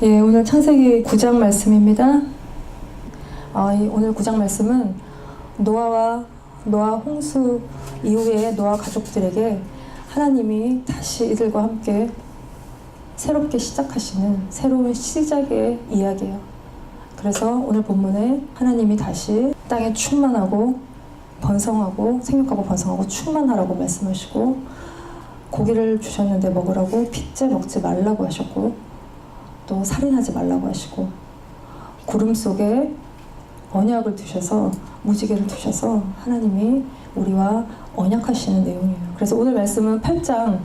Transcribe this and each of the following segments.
예, 오늘 창세기 9장 말씀입니다. 오늘 9장 말씀은 노아 홍수 이후에 노아 가족들에게 하나님이 다시 이들과 함께 새롭게 시작하시는 새로운 시작의 이야기예요. 그래서 오늘 본문에 하나님이 다시 땅에 충만하고 번성하고 생육하고 번성하고 충만하라고 말씀하시고, 고기를 주셨는데 먹으라고 핏째 먹지 말라고 하셨고, 또 살인하지 말라고 하시고, 구름 속에 언약을 두셔서, 무지개를 두셔서 하나님이 우리와 언약하시는 내용이에요. 그래서 오늘 말씀은 8장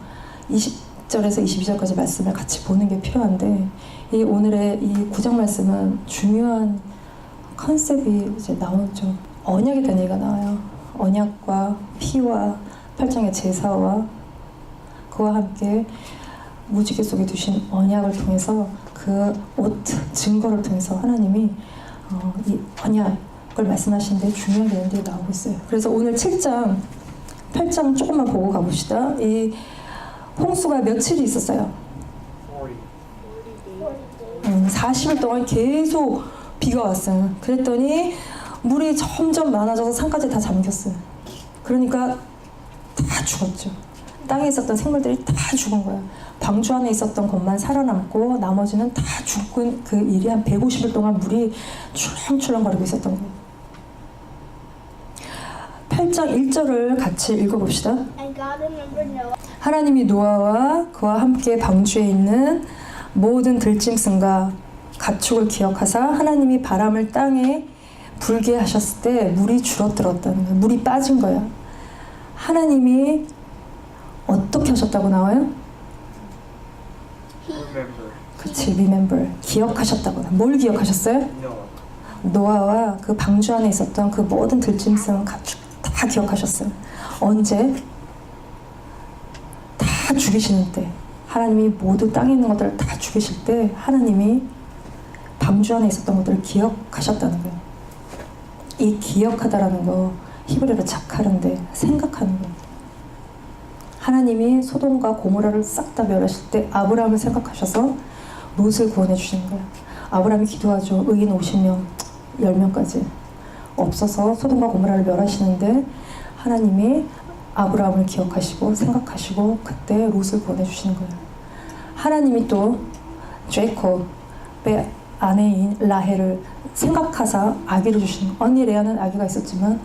20절에서 22절까지 말씀을 같이 보는 게 필요한데, 이 오늘의 이 9장 말씀은 중요한 컨셉이 이제 나오죠. 언약에 대한 얘기가 나와요. 언약과 피와 8장의 제사와 그와 함께 무지개 속에 두신 언약을 통해서, 그 오트 증거를 통해서 하나님이 이 언약을 말씀하시는데 중요한 내용들이 나오고 있어요. 그래서 오늘 7장 8장 조금만 보고 가봅시다. 이 홍수가 며칠이 있었어요? 40일 동안 계속 비가 왔어요. 그랬더니 물이 점점 많아져서 산까지 다 잠겼어요. 그러니까 다 죽었죠. 땅에 있었던 생물들이 다 죽은 거예요. 방주 안에 있었던 것만 살아남고 나머지는 다 죽은 그 일이 한 150일 동안 물이 출렁출렁거리고 있었던 거예요. 8장 1절을 같이 읽어봅시다. 하나님이 노아와 그와 함께 방주에 있는 모든 들짐승과 가축을 기억하사 하나님이 바람을 땅에 불게 하셨을 때 물이 줄어들었다는 거예요. 물이 빠진 거야. 하나님이 어떻게 하셨다고 나와요? 그치, remember. 기억하셨다고. 뭘 기억하셨어요? 노아와 그 방주 안에 있었던 그 모든 들짐승, 가축 다 기억하셨어요. 언제? 다 죽이시는 때. 하나님이 모두 땅에 있는 것들을 다 죽이실 때 하나님이 방주 안에 있었던 것들을 기억하셨다는 거예요. 이 기억하다라는 거 히브리어로 자카른데 생각하는 거예요. 하나님이 소돔과 고모라를 싹 다 멸하실 때 아브라함을 생각하셔서 롯을 구원해 주시는 거예요. 아브라함이 기도하죠. 의인 50명, 10명까지 없어서 소돔과 고모라를 멸하시는데 하나님이 아브라함을 기억하시고 생각하시고 그때 롯을 구원해 주시는 거예요. 하나님이 또 제이콥의 아내인 라헬을 생각하사 아기를 주시는 거예요. 언니 레아는 아기가 있었지만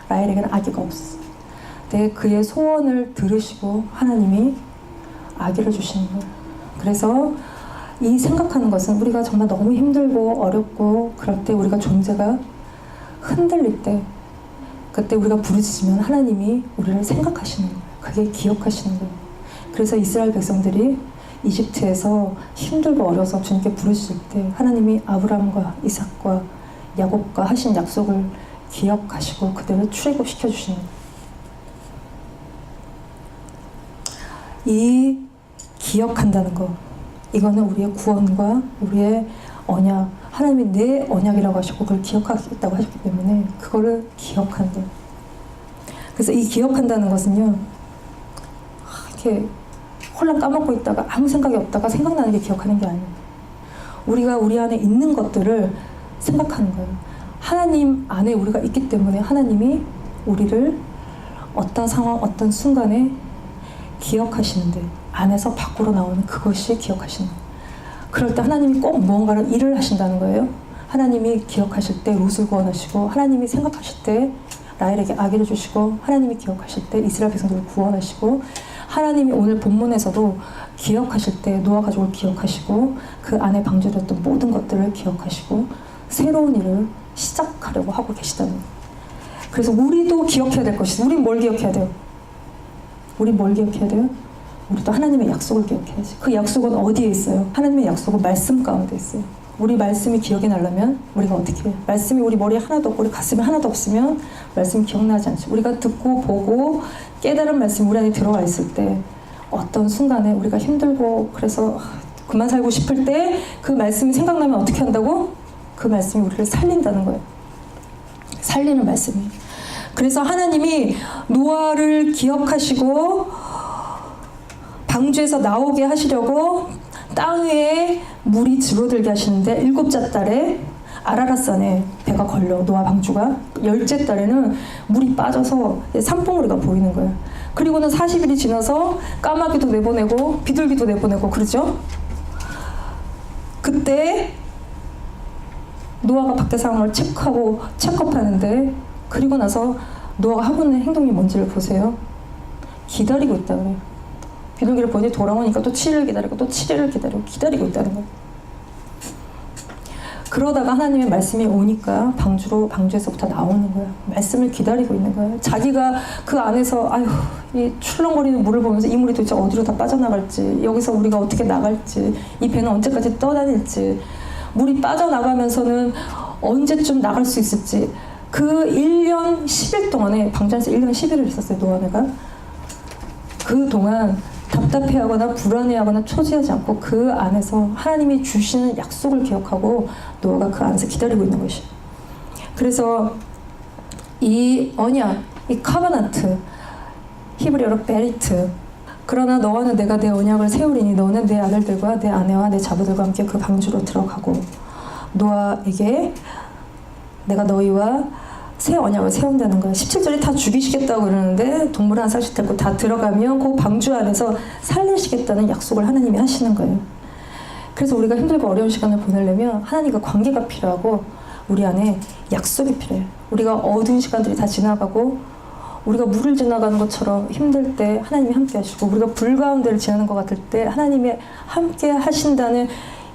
라헬에게는 아기가 없었어요. 네, 그의 소원을 들으시고 하나님이 아기를 주시는 거예요. 그래서 이 생각하는 것은 우리가 정말 너무 힘들고 어렵고 그럴 때 우리가 존재가 흔들릴 때, 그때 우리가 부르짖으면 하나님이 우리를 생각하시는 거예요. 그게 기억하시는 거예요. 그래서 이스라엘 백성들이 이집트에서 힘들고 어려서 주님께 부르짖을 때 하나님이 아브라함과 이삭과 야곱과 하신 약속을 기억하시고 그들을 출애굽시켜 주시는 거예요. 이 기억한다는 거, 이거는 우리의 구원과 우리의 언약, 하나님이 내 언약이라고 하셨고 그걸 기억하겠다고 하셨기 때문에 그거를 기억한다. 그래서 이 기억한다는 것은요, 이렇게 홀랑 까먹고 있다가 아무 생각이 없다가 생각나는 게 기억하는 게 아니에요. 우리가 우리 안에 있는 것들을 생각하는 거예요. 하나님 안에 우리가 있기 때문에 하나님이 우리를 어떤 상황, 어떤 순간에 기억하시는데 안에서 밖으로 나오는 그것이 기억하시는 거예요. 그럴 때 하나님이 꼭 무언가를 일을 하신다는 거예요. 하나님이 기억하실 때 롯을 구원하시고, 하나님이 생각하실 때 라헬에게 아기를 주시고, 하나님이 기억하실 때 이스라엘 백성들을 구원하시고, 하나님이 오늘 본문에서도 기억하실 때 노아 가족을 기억하시고 그 안에 방주되었던 모든 것들을 기억하시고 새로운 일을 시작하려고 하고 계시다는 거예요. 그래서 우리도 기억해야 될 것이, 우린 뭘 기억해야 돼요? 우린 뭘 기억해야 돼요? 우리도 하나님의 약속을 기억해야지. 그 약속은 어디에 있어요? 하나님의 약속은 말씀 가운데 있어요. 우리 말씀이 기억이 나려면 우리가 어떻게 해요? 말씀이 우리 머리에 하나도 없고 우리 가슴에 하나도 없으면 말씀이 기억나지 않죠. 우리가 듣고 보고 깨달은 말씀이 우리 안에 들어와 있을 때 어떤 순간에 우리가 힘들고 그래서 그만 살고 싶을 때 그 말씀이 생각나면 어떻게 한다고? 그 말씀이 우리를 살린다는 거예요. 살리는 말씀이. 그래서 하나님이 노아를 기억하시고 방주에서 나오게 하시려고 땅 위에 물이 줄어들게 하시는데 7째 달에 아라랏산에 배가 걸려 노아 방주가 10째 달에는 물이 빠져서 산봉우리가 보이는 거예요. 그리고는 40일이 지나서 까마귀도 내보내고 비둘기도 내보내고 그러죠. 그때 노아가 밖에 상황을 체크하고 체크업하는데 그리고 나서 노아가 하고 있는 행동이 뭔지를 보세요. 기다리고 있다 그래요. 비둘기를 보니 돌아오니까 또 7일 기다리고 또 7일을 기다리고 기다리고 있다는 거예요. 그러다가 하나님의 말씀이 오니까 방주에서부터 나오는 거예요. 말씀을 기다리고 있는 거예요. 자기가 그 안에서 아휴 이 출렁거리는 물을 보면서 이 물이 도대체 어디로 다 빠져나갈지, 여기서 우리가 어떻게 나갈지, 이 배는 언제까지 떠다닐지, 물이 빠져나가면서는 언제쯤 나갈 수 있을지, 그 1년 10일 동안에 방주에서 1년 10일을 있었어요. 노아가 그동안 답답해하거나 불안해하거나 초지하지 않고 그 안에서 하나님이 주시는 약속을 기억하고 노아가 그 안에서 기다리고 있는 것이에요. 그래서 이 언약, 이 카바나트, 히브리어로 베리트, 그러나 너와는 내가 내 언약을 세우리니 너는 내 아들들과 내 아내와 내 자부들과 함께 그 방주로 들어가고, 노아에게 내가 너희와 새 언약을 세운다는 거예요. 17절에 다 죽이시겠다고 그러는데 동물 하나 싹씩 데리고 다 들어가면 그 방주 안에서 살리시겠다는 약속을 하나님이 하시는 거예요. 그래서 우리가 힘들고 어려운 시간을 보내려면 하나님과 관계가 필요하고 우리 안에 약속이 필요해요. 우리가 어두운 시간들이 다 지나가고 우리가 물을 지나가는 것처럼 힘들 때 하나님이 함께 하시고, 우리가 불 가운데를 지나는 것 같을 때 하나님이 함께 하신다는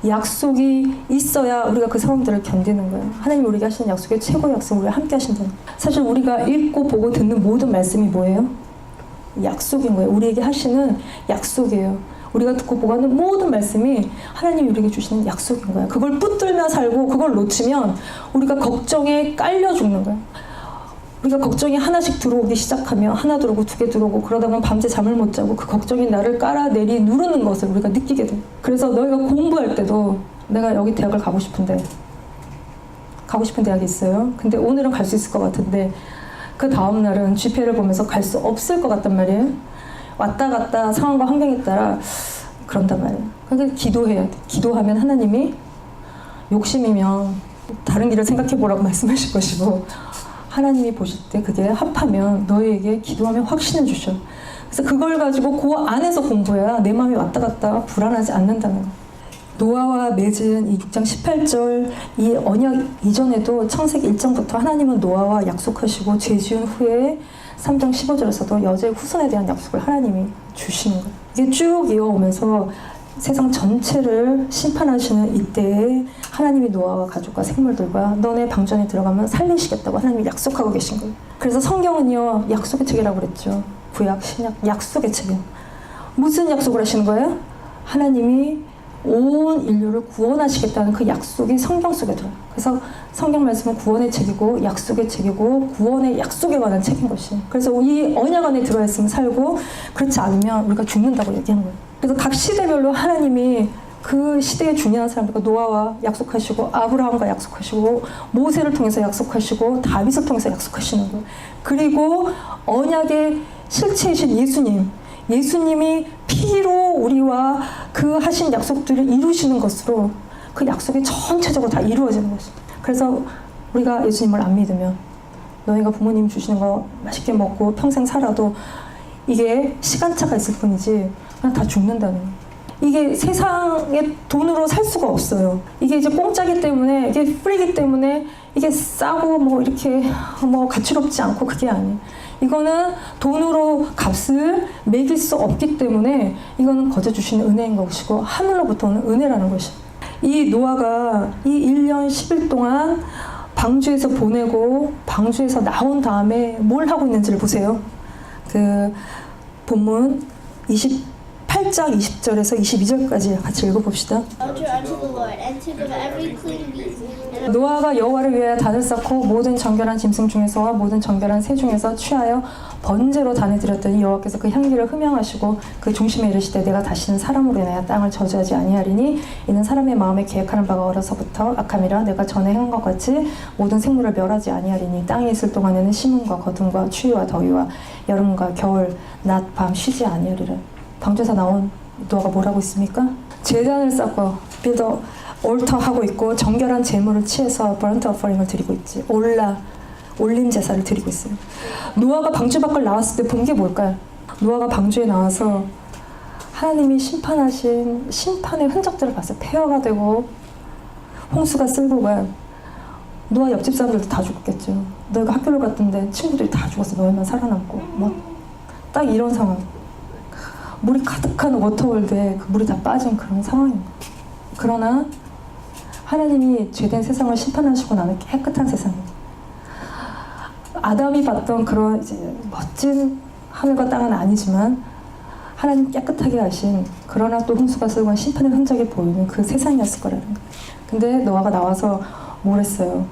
약속이 있어야 우리가 그 상황들을 견디는 거예요. 하나님이 우리에게 하시는 약속의 최고의 약속은 우리가 함께 하신다는 거예요. 사실 우리가 읽고 보고 듣는 모든 말씀이 뭐예요? 약속인 거예요. 우리에게 하시는 약속이에요. 우리가 듣고 보고 하는 모든 말씀이 하나님이 우리에게 주시는 약속인 거예요. 그걸 붙들며 살고 그걸 놓치면 우리가 걱정에 깔려 죽는 거예요. 우리가 걱정이 하나씩 들어오기 시작하면 하나 들어오고 두 개 들어오고 그러다 보면 밤새 잠을 못 자고 그 걱정이 나를 깔아내리 누르는 것을 우리가 느끼게 돼요. 그래서 너희가 공부할 때도 내가 여기 대학을 가고 싶은 대학이 있어요. 근데 오늘은 갈 수 있을 것 같은데 그 다음 날은 GPA를 보면서 갈 수 없을 것 같단 말이에요. 왔다 갔다 상황과 환경에 따라 그런단 말이에요. 그러니까 기도해야 돼. 기도하면 하나님이 욕심이면 다른 길을 생각해 보라고 말씀하실 것이고, 하나님이 보실 때 그게 합하면 너희에게 기도하면 확신을 주셔. 그래서 그걸 가지고 그 안에서 공부해야 내 마음이 왔다 갔다 불안하지 않는다는 거. 노아와 맺은 이 6장 18절 이 언약 이전에도 창세기 1장부터 하나님은 노아와 약속하시고 죄 지은 후에 3장 15절에서도 여자의 후손에 대한 약속을 하나님이 주시는 거예요. 이게 쭉 이어오면서 세상 전체를 심판하시는 이때에 하나님이 노아와 가족과 생물들과 너네 방전에 들어가면 살리시겠다고 하나님이 약속하고 계신 거예요. 그래서 성경은요, 약속의 책이라고 그랬죠. 구약, 신약, 약속의 책이에요. 무슨 약속을 하시는 거예요? 하나님이 온 인류를 구원하시겠다는 그 약속이 성경 속에 들어요. 그래서 성경 말씀은 구원의 책이고 약속의 책이고 구원의 약속에 관한 책인 것이에요. 그래서 이 언약 안에 들어있으면 살고, 그렇지 않으면 우리가 죽는다고 얘기한 거예요. 그래서 각 시대별로 하나님이 그 시대에 중요한 사람들과 노아와 약속하시고, 아브라함과 약속하시고, 모세를 통해서 약속하시고, 다윗을 통해서 약속하시는 거예요. 그리고 언약의 실체이신 예수님이 피로 우리와 그 하신 약속들을 이루시는 것으로 그 약속이 전체적으로 다 이루어지는 것이에요. 그래서 우리가 예수님을 안 믿으면 너희가 부모님 주시는 거 맛있게 먹고 평생 살아도 이게 시간차가 있을 뿐이지 그냥 다 죽는다는 거예요. 이게 세상에 돈으로 살 수가 없어요. 이게 이제 공짜기 때문에, 이게 프리기 때문에 이게 싸고 뭐 이렇게 뭐 가치롭지 않고 그게 아니에요. 이거는 돈으로 값을 매길 수 없기 때문에 이거는 거저 주시는 은혜인 것이고 하늘로부터 오는 은혜라는 것이. 이 노아가 이 1년 10일 동안 방주에서 보내고 방주에서 나온 다음에 뭘 하고 있는지를 보세요. 그 본문 28장 20절에서 22절까지 같이 읽어봅시다. 노아가 여호와를 위하여 단을 쌓고 모든 정결한 짐승 중에서와 모든 정결한 새 중에서 취하여 번제로 단을 드렸더니 여호와께서 그 향기를 흠양하시고 그 중심에 이르시되 내가 다시는 사람으로 인하여 땅을 저주하지 아니하리니 이는 사람의 마음에 계획하는 바가 어려서부터 악함이라 내가 전에 행한 것 같이 모든 생물을 멸하지 아니하리니 땅에 있을 동안에는 심음과 거둠과 추위와 더위와 여름과 겨울 낮 밤 쉬지 아니하리라. 방주에서 나온 노아가 뭐라고 있습니까? 제단을 쌓고 빌더 올터 하고 있고 정결한 제물을 취해서 버런트 어퍼링을 드리고 있지. 올림 제사를 드리고 있어요. 노아가 방주 밖을 나왔을 때 본 게 뭘까요? 노아가 방주에 나와서 하나님이 심판하신 심판의 흔적들을 봤어요. 폐허가 되고 홍수가 쓸고 가요. 노아 옆집 사람들도 다 죽었겠죠. 너희가 학교를 갔던데 친구들이 다 죽었어. 너희만 살아남고. 뭐 딱 이런 상황. 물이 가득한 워터월드에 그 물이 다 빠진 그런 상황인 거예요. 그러나 하나님이 죄된 세상을 심판하시고 나는 깨끗한 세상이에요. 아담이 봤던 그런 이제 멋진 하늘과 땅은 아니지만 하나님 깨끗하게 하신, 그러나 또 홍수가 쓸고 심판의 흔적이 보이는 그 세상이었을 거라는 거예요. 근데 노아가 나와서 뭘 했어요?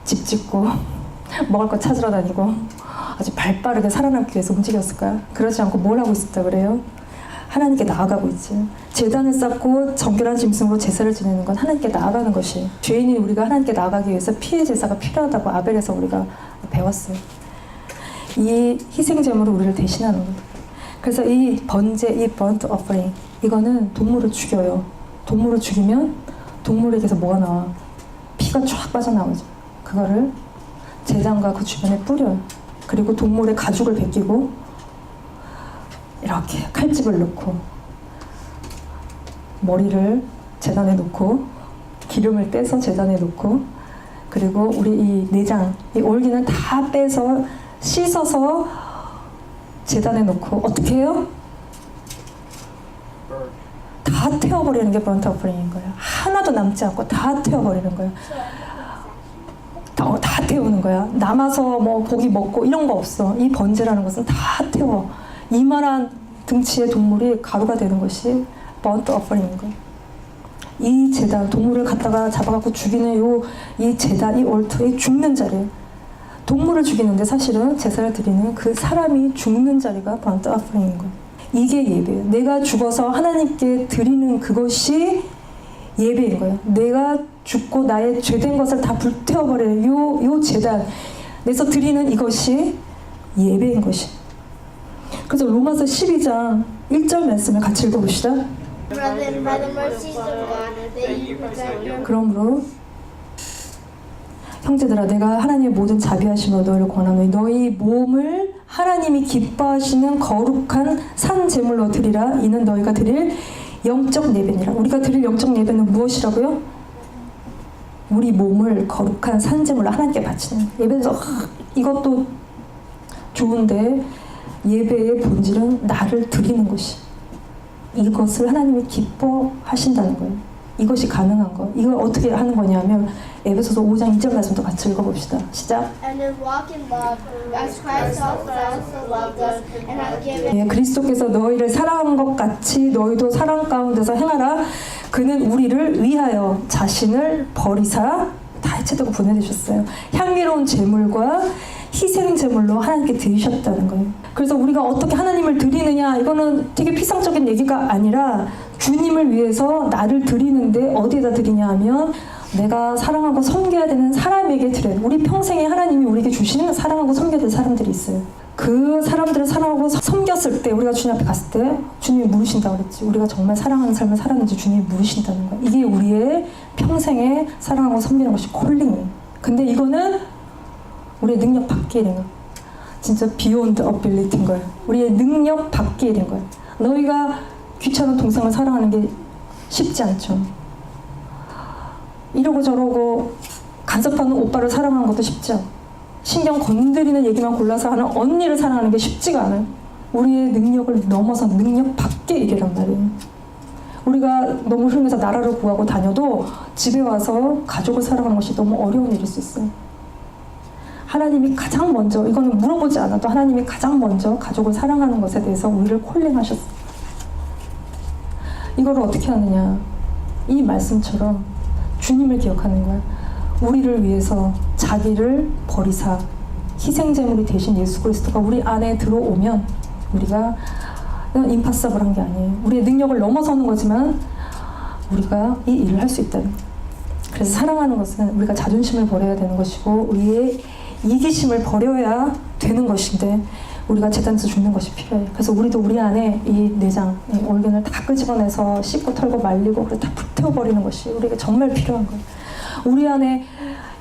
집 짓고 먹을 거 찾으러 다니고 아주 발빠르게 살아남기 위해서 움직였을까요? 그러지 않고 뭘 하고 있었다 그래요? 하나님께 나아가고 있지. 제단을 쌓고 정결한 짐승으로 제사를 지내는 건 하나님께 나아가는 것이, 죄인이 우리가 하나님께 나아가기 위해서 피해 제사가 필요하다고 아벨에서 우리가 배웠어요. 이 희생 제물로 우리를 대신하는 거예요. 그래서 이 번제, 이 번트 어퍼링, 이거는 동물을 죽여요. 동물을 죽이면 동물에게서 뭐가 나와? 피가 쫙 빠져나오죠. 그거를 제단과 그 주변에 뿌려요. 그리고 동물의 가죽을 벗기고 이렇게 칼집을 넣고 머리를 제단에 놓고 기름을 떼서 제단에 놓고, 그리고 우리 이 내장, 이 올기는 다 빼서 씻어서 제단에 놓고 어떻게 해요? 다 태워버리는 게 번트 어퍼링인 거예요. 하나도 남지 않고 다 태워버리는 거예요. 다 태우는 거야. 남아서 뭐 고기 먹고 이런 거 없어. 이 번제라는 것은 다 태워. 이만한 등치의 동물이 가루가 되는 것이 번트 어퍼링인 거예요. 이 제단, 동물을 갖다가 잡아갖고 죽이는 이 제단, 이 올터에 죽는 자리예요. 동물을 죽이는데 사실은 제사를 드리는 그 사람이 죽는 자리가 번트 어퍼링인 거예요. 이게 예배예요. 내가 죽어서 하나님께 드리는 그것이 예배인 거예요. 내가 죽고 나의 죄된 것을 다 불태워버리는 요 제단, 내서 드리는 이것이 예배인 것이. 그래서 로마서 12장 1절 말씀을 같이 읽어봅시다. 그러므로 형제들아, 내가 하나님의 모든 자비하심으로 너희를 권하노니 너희 몸을 하나님이 기뻐하시는 거룩한 산 제물로 드리라. 이는 너희가 드릴 영적 예배니라. 우리가 드릴 영적 예배는 무엇이라고요? 우리 몸을 거룩한 산 제물로 하나님께 바치는 예배에서 이것도 좋은데 예배의 본질은 나를 드리는 것이, 이것을 하나님이 기뻐하신다는 거예요. 이것이 가능한 거. 이걸 어떻게 하는 거냐면 에베소서 5장 2절 말씀도 같이 읽어봅시다. 시작. 그리스도께서 너희를 사랑한 것 같이 너희도 사랑 가운데서 행하라. 그는 우리를 위하여 자신을 버리사 다 해체되고 보내주셨어요. 향기로운 제물과 희생 제물로 하나님께 드리셨다는 거예요. 그래서 우리가 어떻게 하나님을 드리느냐, 이거는 되게 피상적인 얘기가 아니라 주님을 위해서 나를 드리는데 어디에다 드리냐 하면 내가 사랑하고 섬겨야 되는 사람에게 드려요. 우리 평생에 하나님이 우리에게 주시는 사랑하고 섬겨야 될 사람들이 있어요. 그 사람들을 사랑하고 섬겼을 때, 우리가 주님 앞에 갔을 때 주님이 물으신다고 그랬지. 우리가 정말 사랑하는 삶을 살았는지 주님이 물으신다는 거야. 이게 우리의 평생에 사랑하고 섬기는 것이 콜링이에요. 근데 이거는 우리의 능력 밖의 일인 거야. 진짜 beyond ability인 거야. 우리의 능력 밖의 일인 거야. 너희가 귀찮은 동생을 사랑하는 게 쉽지 않죠. 이러고 저러고 간섭하는 오빠를 사랑하는 것도 쉽지 않아. 신경 건드리는 얘기만 골라서 하는 언니를 사랑하는 게 쉽지가 않아요. 우리의 능력을 넘어서 능력 밖의 일이란 말이에요. 우리가 너무 훌륭해서 나라를 구하고 다녀도 집에 와서 가족을 사랑하는 것이 너무 어려운 일일 수 있어요. 하나님이 가장 먼저, 이거는 물어보지 않아도 하나님이 가장 먼저 가족을 사랑하는 것에 대해서 우리를 콜링하셨어요. 이거를 어떻게 하느냐, 이 말씀처럼 주님을 기억하는 거야. 우리를 위해서 자기를 버리사 희생제물이 되신 예수 그리스도가 우리 안에 들어오면 우리가 임파서블한 게 아니에요. 우리의 능력을 넘어서는 거지만 우리가 이 일을 할 수 있다는 거예요. 그래서 사랑하는 것은 우리가 자존심을 버려야 되는 것이고 우리의 이기심을 버려야 되는 것인데, 우리가 재단에서 죽는 것이 필요해요. 그래서 우리도 우리 안에 이 내장, 이 organ을 다 끄집어내서 씻고 털고 말리고 그리고 다 불태워버리는 것이 우리에게 정말 필요한 거예요. 우리 안에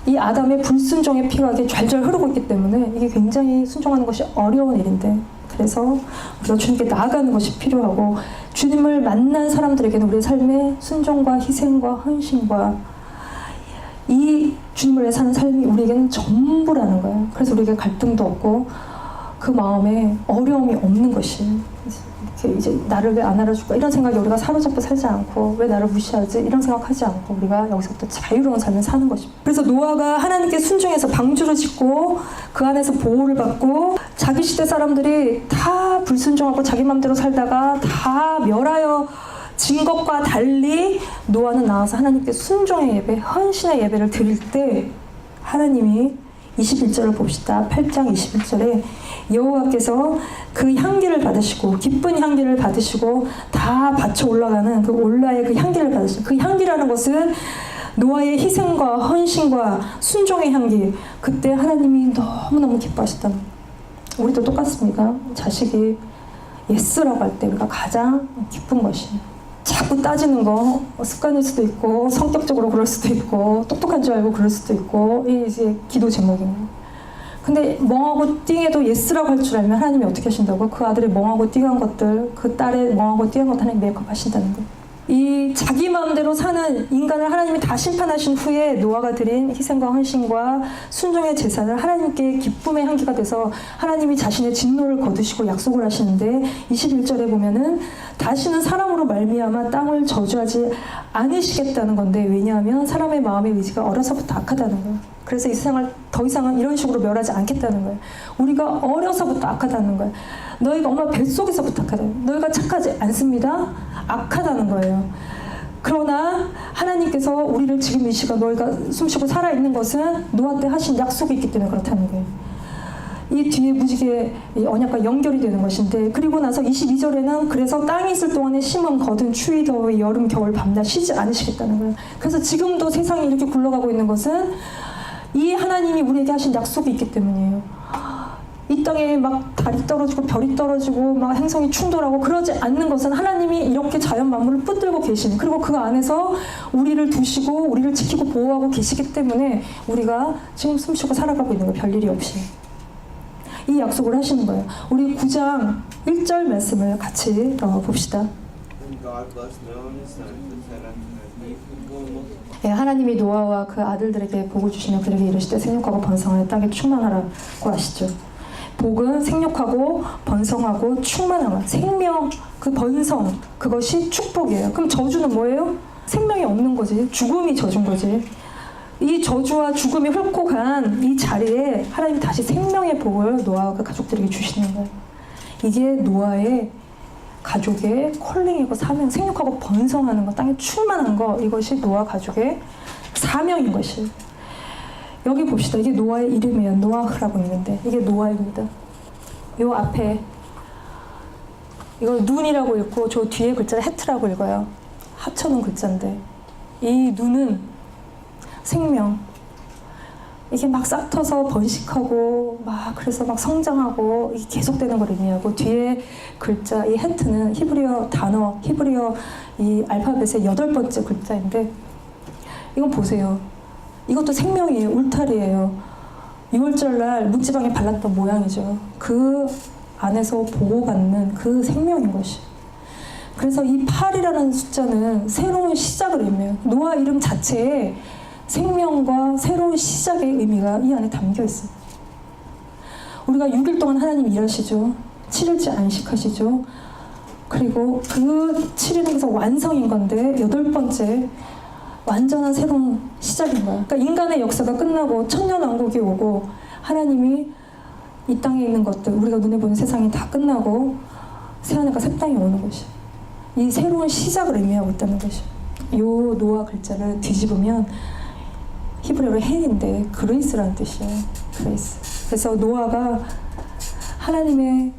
이 아담의 불순종의 피가 좔좔 흐르고 있기 때문에 이게 굉장히 순종하는 것이 어려운 일인데, 그래서 우리가 주님께 나아가는 것이 필요하고, 주님을 만난 사람들에게는 우리의 삶의 순종과 희생과 헌신과 이 주님을 위해 사는 삶이 우리에게는 전부라는 거예요. 그래서 우리에게 갈등도 없고 그 마음에 어려움이 없는 것이, 이렇게 이제 나를 왜 안 알아줄까 이런 생각에 우리가 사로잡고 살지 않고, 왜 나를 무시하지 이런 생각하지 않고 우리가 여기서부터 자유로운 삶을 사는 것입니다. 그래서 노아가 하나님께 순종해서 방주를 짓고 그 안에서 보호를 받고, 자기 시대 사람들이 다 불순종하고 자기 맘대로 살다가 다 멸하여 진 것과 달리 노아는 나와서 하나님께 순종의 예배, 헌신의 예배를 드릴 때 하나님이 21절을 봅시다. 8장 21절에 여호와께서 그 향기를 받으시고, 기쁜 향기를 받으시고 다 받쳐 올라가는 그 올라의 그 향기를 받으시고, 그 향기라는 것은 노아의 희생과 헌신과 순종의 향기, 그때 하나님이 너무너무 기뻐하셨다는 거예요. 우리도 똑같습니다. 자식이 예스라고 할 때 우리가 가장 기쁜 것이, 자꾸 따지는 거 습관일 수도 있고 성격적으로 그럴 수도 있고 똑똑한 줄 알고 그럴 수도 있고, 이제 기도 제목입니다. 근데 멍하고 띵해도 예스라고 할 줄 알면 하나님이 어떻게 하신다고? 그 아들의 멍하고 띵한 것들, 그 딸의 멍하고 띵한 것 하나님 메이크업 하신다는 거예요. 이 자기 마음대로 사는 인간을 하나님이 다 심판하신 후에 노아가 드린 희생과 헌신과 순종의 제사를 하나님께 기쁨의 향기가 돼서 하나님이 자신의 진노를 거두시고 약속을 하시는데, 21절에 보면은 다시는 사람으로 말미암아 땅을 저주하지 않으시겠다는 건데, 왜냐하면 사람의 마음의 의지가 어려서부터 악하다는 거예요. 그래서 이 세상을 더 이상은 이런 식으로 멸하지 않겠다는 거예요. 우리가 어려서부터 악하다는 거예요. 너희가 엄마 뱃속에서부터 악하다. 너희가 착하지 않습니다. 악하다는 거예요. 그러나 하나님께서 우리를 지금 이 시간 너희가 숨쉬고 살아있는 것은 노아 때 하신 약속이 있기 때문에 그렇다는 거예요. 이 뒤에 무지개 이 언약과 연결이 되는 것인데, 그리고 나서 22절에는 그래서 땅이 있을 동안에 심은 거든 추위 더위 여름 겨울 밤낮 쉬지 않으시겠다는 거예요. 그래서 지금도 세상이 이렇게 굴러가고 있는 것은 이 하나님이 우리에게 하신 약속이 있기 때문이에요. 이 땅에 막 달이 떨어지고 별이 떨어지고 막 행성이 충돌하고 그러지 않는 것은 하나님이 이렇게 자연 만물을 붙들고 계신, 그리고 그 안에서 우리를 두시고 우리를 지키고 보호하고 계시기 때문에 우리가 지금 숨쉬고 살아가고 있는 거예요. 별일이 없이. 이 약속을 하시는 거예요. 우리 9장 1절 말씀을 같이 봅시다. 네, 하나님이 노아와 그 아들들에게 복을 주시며 그들에게 이르시되 생육하고 번성하여 땅에 충만하라고 하시죠. 복은 생육하고 번성하고 충만함, 생명, 그 번성, 그것이 축복이에요. 그럼 저주는 뭐예요? 생명이 없는 거지. 죽음이 저주인 거지. 이 저주와 죽음이 훑고 간 이 자리에 하나님이 다시 생명의 복을 노아와 그 가족들에게 주시는 거예요. 이게 노아의 가족의 콜링이고 사명, 생육하고 번성하는 거, 땅에 충만한 거, 이것이 노아 가족의 사명인 것이에요. 여기 봅시다. 이게 노아의 이름이에요. 노아흐라고 있는데 이게 노아입니다. 요 앞에 이걸 눈이라고 읽고 저 뒤에 글자를 헤트라고 읽어요. 합쳐놓은 글자인데 이 눈은 생명, 이게 막 싹터서 번식하고 막 그래서 막 성장하고 이게 계속되는 걸 의미하고, 뒤에 글자 이 헤트는 히브리어 단어, 히브리어 이 알파벳의 8번째 글자인데, 이건 보세요. 이것도 생명이에요. 울타리예요. 6월절날 문지방에 발랐던 모양이죠. 그 안에서 보호받는 그 생명인 것이. 그래서 이 8이라는 숫자는 새로운 시작을 의미해요. 노아 이름 자체에 생명과 새로운 시작의 의미가 이 안에 담겨 있어요. 우리가 6일 동안 하나님 일하시죠. 7일째 안식하시죠. 그리고 그 7일에서 완성인 건데 8번째 완전한 새로운 시작인 거야. 그러니까 인간의 역사가 끝나고 천년왕국이 오고 하나님이 이 땅에 있는 것들, 우리가 눈에 보는 세상이 다 끝나고 새하늘과 새 땅이 오는 것이, 이 새로운 시작을 의미하고 있다는 것이. 요 노아 글자를 뒤집으면 히브리어로 헬인데 그레이스라는 뜻이에요. 그레이스. 그래서 노아가 하나님의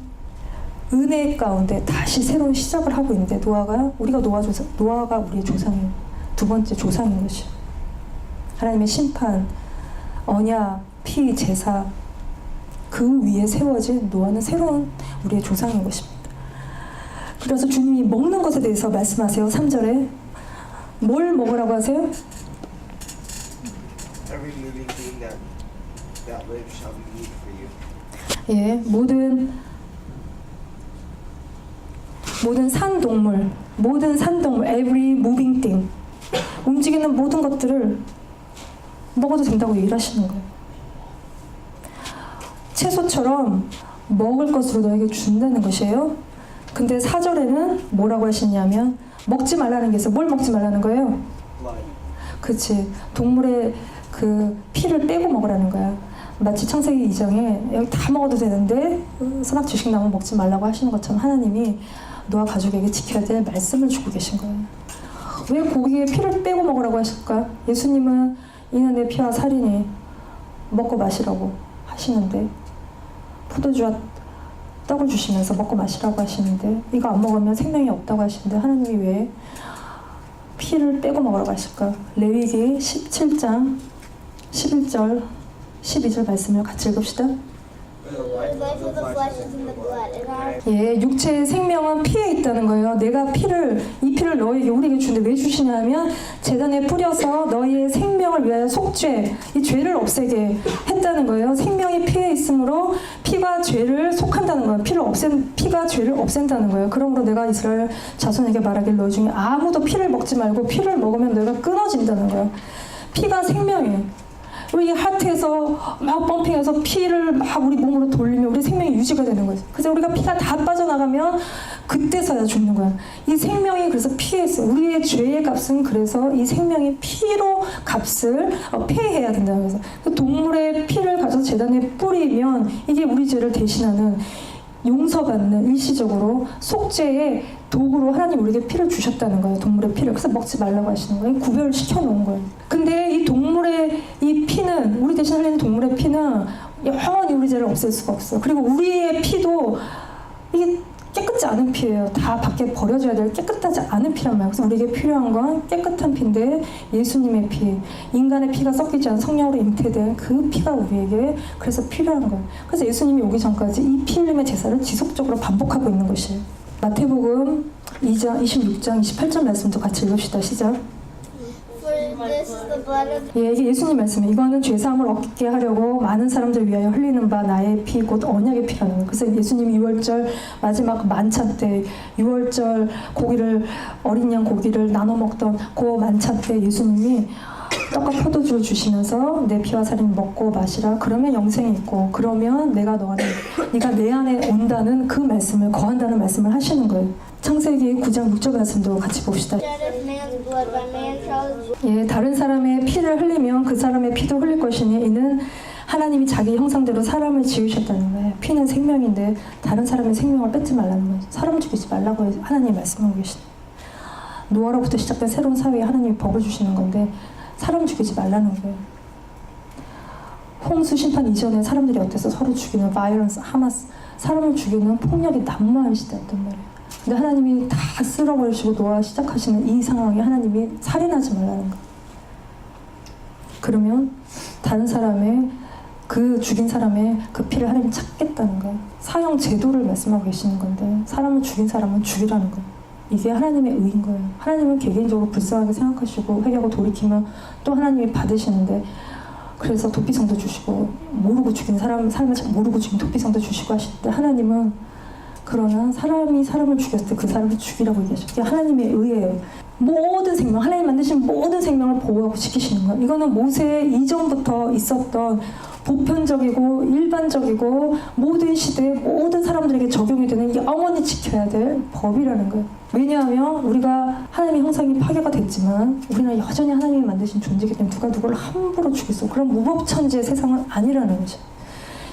은혜 가운데 다시 새로운 시작을 하고 있는데, 노아가 우리의 조상이에요. 두 번째 조상인 것이에요. 하나님의 심판, 언약, 피, 제사, 그 위에 세워진 노아는 새로운 우리의 조상인 것입니다. 그래서 주님이 먹는 것에 대해서 말씀하세요. 3절에 뭘 먹으라고 하세요? Every living thing that lives shall be meat for you. 예, 모든 산동물, every moving thing, 움직이는 모든 것들을 먹어도 된다고 얘기를 하시는 거예요. 채소처럼 먹을 것으로 너에게 준다는 것이에요. 근데 4절에는 뭐라고 하시냐면 먹지 말라는 게 있어요. 뭘 먹지 말라는 거예요? Blood. 그치. 동물의 그 피를 빼고 먹으라는 거야. 마치 창세기 2장에 여기 다 먹어도 되는데 선악 지식나무 먹지 말라고 하시는 것처럼 하나님이 노아 가족에게 지켜야 될 말씀을 주고 계신 거예요. 왜 고기의 피를 빼고 먹으라고 하실까? 예수님은 이는 내 피와 살이니 먹고 마시라고 하시는데, 포도주와 떡을 주시면서 먹고 마시라고 하시는데, 이거 안 먹으면 생명이 없다고 하시는데 하나님이 왜 피를 빼고 먹으라고 하실까? 레위기 17장 11절 12절 말씀을 같이 읽읍시다. The life of the flesh is in the blood, and our 예, 육체의 생명은 피에 있다는 거예요. 내가 이 피를 너에게 우리에게 주는데 왜 주시냐면 제단에 뿌려서 너희의 생명을 위하여 속죄, 이 죄를 없애게 했다는 거예요. 생명이 피에 있으므로 피가 죄를 속한다는 거예요. 피가 죄를 없앤다는 거예요. 그러므로 내가 이스라엘 자손에게 말하길 너희 중에 아무도 피를 먹지 말고 피를 먹으면 너희가 끊어진다는 거예요. 피가 생명이에요. 우리 하트에서 막 펌핑해서 피를 막 우리 몸으로 돌리면 우리 생명이 유지가 되는 거예요. 그래서 우리가 피가 다 빠져나가면 그때서야 죽는 거야. 이 생명이 그래서 피에 있어요. 우리의 죄의 값은 그래서 이 생명이 피로 값을 페이해야 된다는 거예요. 그 동물의 피를 가져서 제단에 뿌리면 이게 우리 죄를 대신하는, 용서받는, 일시적으로 속죄의 도구로 하나님 우리에게 피를 주셨다는 거예요. 동물의 피를. 그래서 먹지 말라고 하시는 거예요. 구별을 시켜놓은 거예요. 근데 이 동물의 이 피는, 우리 대신 흘리는 동물의 피는 영원히 우리 죄를 없앨 수가 없어요. 그리고 우리의 피도 이게 깨끗지 않은 피예요. 다 밖에 버려져야 될 깨끗하지 않은 피란 말이에요. 그래서 우리에게 필요한 건 깨끗한 피인데 예수님의 피, 인간의 피가 섞이지 않은 성령으로 잉태된 그 피가 우리에게 그래서 필요한 거예요. 그래서 예수님이 오기 전까지 이 피 흘림의 제사를 지속적으로 반복하고 있는 것이에요. 마태복음 2장 26장 28절 말씀도 같이 읽읍시다. 시작. for this is the blood of 예, 이게 예수님 말씀이에요. 이거는 죄사함을 얻게 하려고 많은 사람들 위하여 흘리는 바 나의 피, 곧 언약의 피라는 거예요. 그래서 예수님이 6월절 마지막 만찬 때 6월절 어린 양 고기를 나눠 먹던 그 만찬 때 예수님이 떡과 포도주를 주시면서 내 피와 살인 먹고 마시라. 그러면 영생이 있고, 그러면 네가 내 안에 온다는 그 말씀을, 거한다는 말씀을 하시는 거예요. 창세기 9장 6절 말씀도 같이 봅시다. shed of man's blood by man shall 예, 다른 사람의 피를 흘리면 그 사람의 피도 흘릴 것이니 이는 하나님이 자기 형상대로 사람을 지으셨다는 거예요. 피는 생명인데 다른 사람의 생명을 뺏지 말라는 거예요. 사람을 죽이지 말라고 하나님이 말씀하고 계시네요. 노아로부터 시작된 새로운 사회에 하나님이 법을 주시는 건데 사람 죽이지 말라는 거예요. 홍수 심판 이전에 사람들이 어땠어? 서로 죽이는 바이런스, 하마스, 사람을 죽이는 폭력이 난무할 시대였단 말이에요. 근데 하나님이 다 쓸어버리시고 노아 시작하시는 이 상황에 하나님이 살인하지 말라는 거예요. 그러면 다른 사람의 그 죽인 사람의 그 피를 하나님이 찾겠다는 거예요. 사형 제도를 말씀하고 계시는 건데 사람을 죽인 사람은 죽이라는 거예요. 이게 하나님의 의인 거예요. 하나님은 개개인적으로 불쌍하게 생각하시고 회개하고 돌이키면 또 하나님이 받으시는데, 그래서 도피성도 주시고 모르고 죽인 삶을 잘 모르고 죽인 도피성도 주시고 하시는데, 하나님은 그러나 사람이 사람을 죽였을 때 그 사람을 죽이라고 얘기하셔요. 그게 하나님의 의예요. 모든 생명, 하나님 만드신 모든 생명을 보호하고 지키시는 거예요. 이거는 모세 이전부터 있었던 보편적이고 일반적이고 모든 시대에 모든 사람들에게 적용이 되는 영원히 지켜야 될 법이라는 거예요. 왜냐하면 우리가 하나님의 형상이 파괴가 됐지만 우리는 여전히 하나님이 만드신 존재이기 때문에 누가 누구를 함부로 죽일 수 없고, 그런 무법천지의 세상은 아니라는 거죠.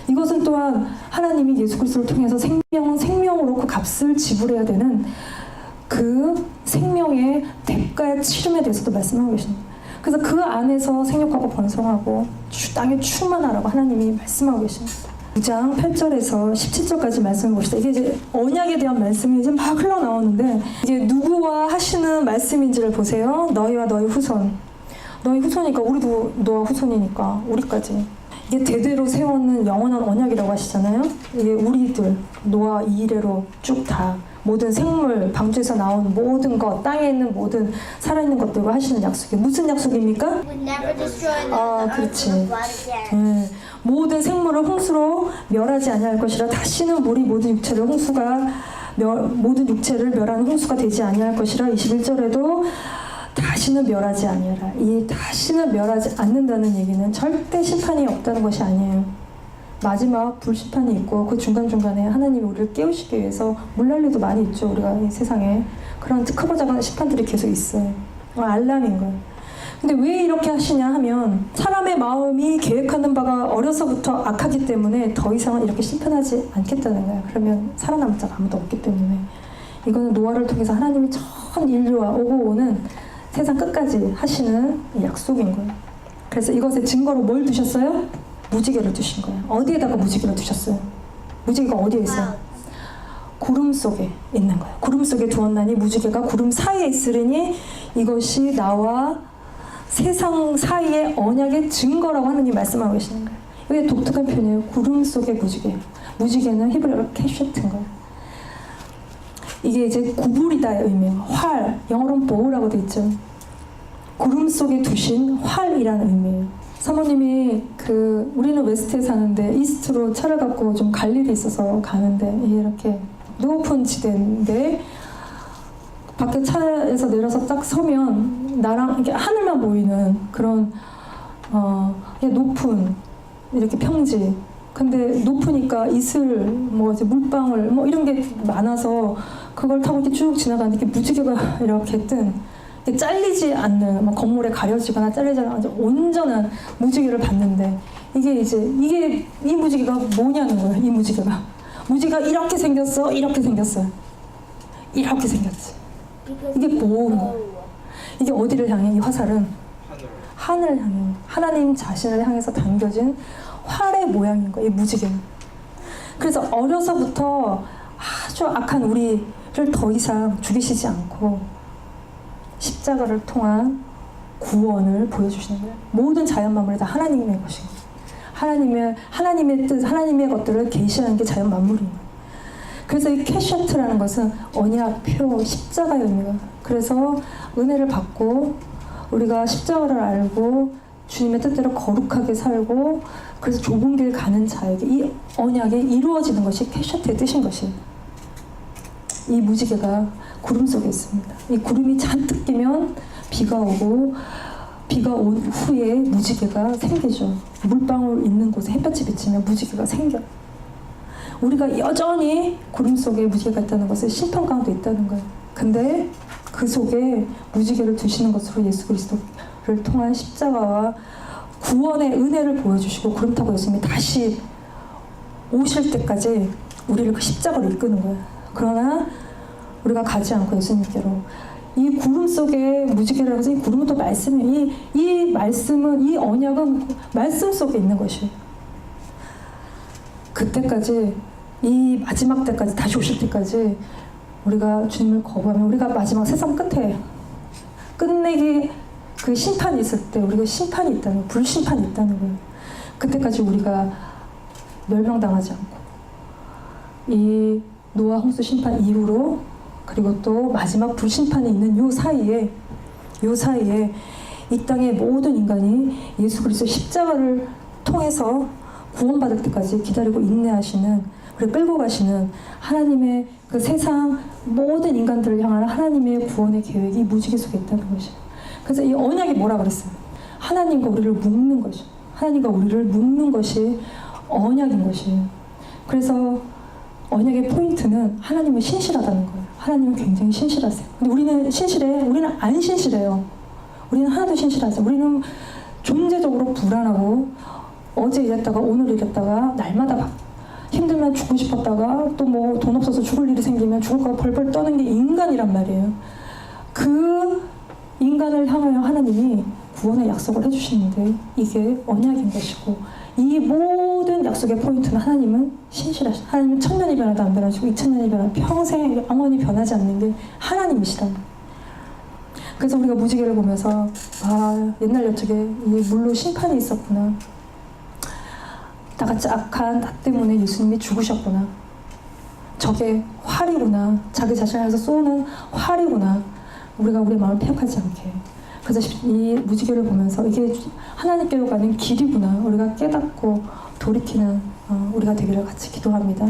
이것은 또한 하나님이 예수 그리스도를 통해서 생명은 생명으로 그 값을 지불해야 되는 그 생명의 대가의 치름에 대해서도 말씀하고 계십니다. 그래서 그 안에서 생육하고 번성하고 땅에 충만하라고 하나님이 말씀하고 계십니다. 9장 8절에서 17절까지 말씀을 봅시다. 이게 이제 언약에 대한 말씀이 이제 막 흘러나오는데, 이게 누구와 하시는 말씀인지를 보세요. 너희와 너희 후손. 너희 후손이니까 우리도 너와 후손이니까 우리까지. 이게 대대로 세워놓는 영원한 언약이라고 하시잖아요. 이게 우리들 노아 이래로 쭉 다 모든 생물, 방주에서 나온 모든 것, 땅에 있는 모든 살아있는 것들과 하시는 약속이 무슨 약속입니까? Would never destroy the 아, earth 그렇지. with blood again. 모든 생물을 홍수로 멸하지 아니할 것이라 다시는 물이 모든 육체를 모든 육체를 멸하는 홍수가 되지 아니할 것이라 21절에도 다시는 멸하지 아니하라. 이 다시는 멸하지 않는다는 얘기는 절대 심판이 없다는 것이 아니에요. 마지막 불심판이 있고 그 중간중간에 하나님이 우리를 깨우시기 위해서 물난리도 많이 있죠. 우리가 이 세상에 그런 크고 작은 심판들이 계속 있어요. 알람인 거예요. 근데 왜 이렇게 하시냐 하면 사람의 마음이 계획하는 바가 어려서부터 악하기 때문에 더 이상은 이렇게 심판하지 않겠다는 거예요. 그러면 살아남을 자가 아무도 없기 때문에 이거는 노아를 통해서 하나님이 전 인류와 오고 오는 세상 끝까지 하시는 약속인 거예요. 그래서 이것의 증거로 뭘 두셨어요? 무지개를 두신 거예요. 어디에다가 무지개를 두셨어요? 무지개가 어디에 있어요? 구름 속에 있는 거예요. 구름 속에 두었나니 무지개가 구름 사이에 있으리니 이것이 나와 세상 사이의 언약의 증거라고 하나님 말씀하고 계시는 거예요. 이게 독특한 표현이에요. 구름 속의 무지개. 무지개는 히브리어로 캐셔트인 거예요. 이게 이제 구불이다의 의미예요. 활, 영어로는 보우라고 돼 있죠. 구름 속에 두신 활이라는 의미예요. 사모님이 우리는 웨스트에 사는데 이스트로 차를 갖고 좀 갈 일이 있어서 가는데 이렇게 높은 지대인데 밖에 차에서 내려서 딱 서면 나랑 이렇게 하늘만 보이는 그런 그냥 높은 이렇게 평지. 근데 높으니까 이슬, 뭐 이제 물방울, 뭐 이런 게 많아서 그걸 타고 이렇게 쭉 지나가는데 이렇게 무지개가 이렇게 잘리지 않는 막 건물에 가려지거나 잘리지 않는 아주 온전한 무지개를 봤는데 이게 이 무지개가 뭐냐는 거예요. 이 무지개가 이렇게 생겼어, 이렇게 생겼어요. 이렇게 생겼지. 이게 뭐예요? 이게 어디를 향해? 이 화살은 하늘을 향해 하나님 자신을 향해서 당겨진 활의 모양인 거예요. 이 무지개는. 그래서 어려서부터 아주 악한 우리를 더 이상 죽이시지 않고 십자가를 통한 구원을 보여주시는 거예요. 모든 자연 만물이 다 하나님의 것인 거예요. 하나님의 뜻, 하나님의 것들을 계시하는 게 자연 만물인 거예요. 그래서 이 캐셔트라는 것은 언약, 표, 십자가의 의미가. 그래서 은혜를 받고 우리가 십자가를 알고 주님의 뜻대로 거룩하게 살고 그래서 좁은 길 가는 자에게 이 언약이 이루어지는 것이 캐셔트의 뜻인 것이에요. 이 무지개가 구름 속에 있습니다. 이 구름이 잔뜩 끼면 비가 오고 비가 온 후에 무지개가 생기죠. 물방울 있는 곳에 햇볕이 비치면 무지개가 생겨요. 우리가 여전히 구름 속에 무지개가 있다는 것은 심판 가운데 있다는 거예요. 근데 그 속에 무지개를 두시는 것으로 예수 그리스도를 통한 십자가와 구원의 은혜를 보여주시고 구름 타고 예수님이 다시 오실 때까지 우리를 그 십자가로 이끄는 거예요. 그러나 우리가 가지 않고 예수님께로 이 구름 속에 무지개라고 해서 이 구름은 또 말씀이에요. 이 말씀은, 이 언약은 말씀 속에 있는 것이에요. 그때까지, 이 마지막 때까지, 다시 오실 때까지 우리가 주님을 거부하면 우리가 마지막 세상 끝에 끝내기 그 심판이 있을 때 우리가 심판이 있다는 거예요. 불심판이 있다는 거예요. 그때까지 우리가 멸망당하지 않고 이 노아 홍수 심판 이후로 그리고 또 마지막 불심판이 있는 요 사이에 이 땅의 모든 인간이 예수 그리스도 십자가를 통해서 구원받을 때까지 기다리고 인내하시는 그리고 끌고 가시는 하나님의 그 세상 모든 인간들을 향한 하나님의 구원의 계획이 무지개 속에 있다는 것이에요. 그래서 이 언약이 뭐라 그랬어요? 하나님과 우리를 묶는 것이죠. 하나님과 우리를 묶는 것이 언약인 것이에요. 그래서 언약의 포인트는 하나님은 신실하다는 거예요. 하나님은 굉장히 신실하세요. 근데 우리는 신실해? 우리는 안 신실해요. 우리는 하나도 신실하지. 우리는 존재적으로 불안하고 어제 이랬다가 오늘 이랬다가 날마다 힘들면 죽고 싶었다가 또 뭐 돈 없어서 죽을 일이 생기면 죽을까 벌벌 떠는 게 인간이란 말이에요. 그 인간을 향하여 하나님이 구원의 약속을 해주시는데 이게 언약인 것이고 이 모든 약속의 포인트는 하나님은 신실하시다. 하나님은 천년이 변해도 안 변하시고 2000년이 변해도 평생 영원히 변하지 않는 게 하나님이시다. 그래서 우리가 무지개를 보면서 아 옛날 옛적에 이 물로 심판이 있었구나. 나같이 악한 나 때문에 예수님이 죽으셨구나. 저게 활이구나. 자기 자신을 향해서 쏘는 활이구나. 우리가 우리 마음을 패역하지 않게. 그래서 이 무지개를 보면서 이게 하나님께로 가는 길이구나. 우리가 깨닫고 돌이키는 우리가 되기를 같이 기도합니다.